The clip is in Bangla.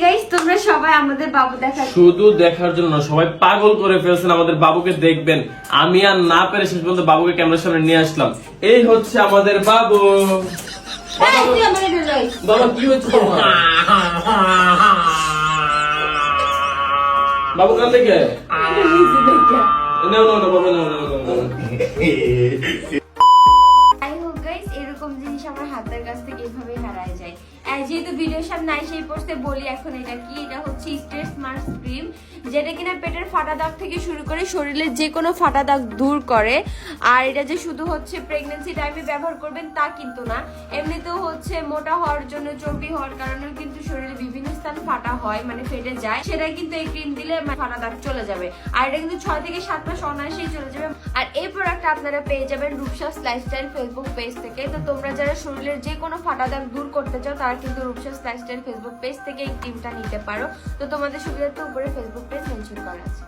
গাইস তোমরা সবাই আমাদের বাবু দেখার শুধু দেখার জন্য সবাই পাগল করে ফেলছেন আমাদের বাবুকে দেখবেন। আমি আর না পেরে শেষ পর্যন্ত বাবুকে ক্যামেরার সামনে নিয়ে আসলাম। এই হচ্ছে আমাদের বাবু। বাবা কি হচ্ছে তোমার? বাবু কান থেকে নাও নাও বাবা নাও নাও নাও। এরকম জিনিস আমার হাতের কাছ থেকে এভাবে হারায় যায়। যেহেতু ভিডিওর সামনে সেই পোস্টে বলি এখন এটা কি, এটা হচ্ছে স্ট্রেস মার্ক ক্রিম, যেটা কিনা পেটের ফাটা দাগ থেকে শুরু করে শরীরের যে কোনো ফাটা দাগ দূর করে। আর এটা যে শুধু হচ্ছে প্রেগন্যান্সি টাইমে ব্যবহার করবেন তা কিন্তু না, এমনিতেও হচ্ছে মোটা হওয়ার জন্য, চর্বি হওয়ার কারণেও কিন্তু শরীরে বিভিন্ন স্থান ফাটা হয়, মানে ফেটে যায়, সেটা কিন্তু এই ক্রিম দিলে ফাটা দাগ চলে যাবে। আর এটা কিন্তু 6 থেকে 7 মাস অনায়াসেই চলে যাবে। আর এই প্রোডাক্টটা আপনারা পেয়ে যাবেন রূপসাস লাইফস্টাইল ফেসবুক পেজ থেকে। তো তোমরা যারা শরীরের যে কোনো ফাটা দাগ দূর করতে চাও তারা কিন্তু রূপসাস লাইফস্টাইল ফেসবুক পেজ থেকে এই ক্রিমটা নিতে পারো। তো তোমাদের সুবিধার্থে উপরে ফেসবুক পেজ মেনশন করা আছে।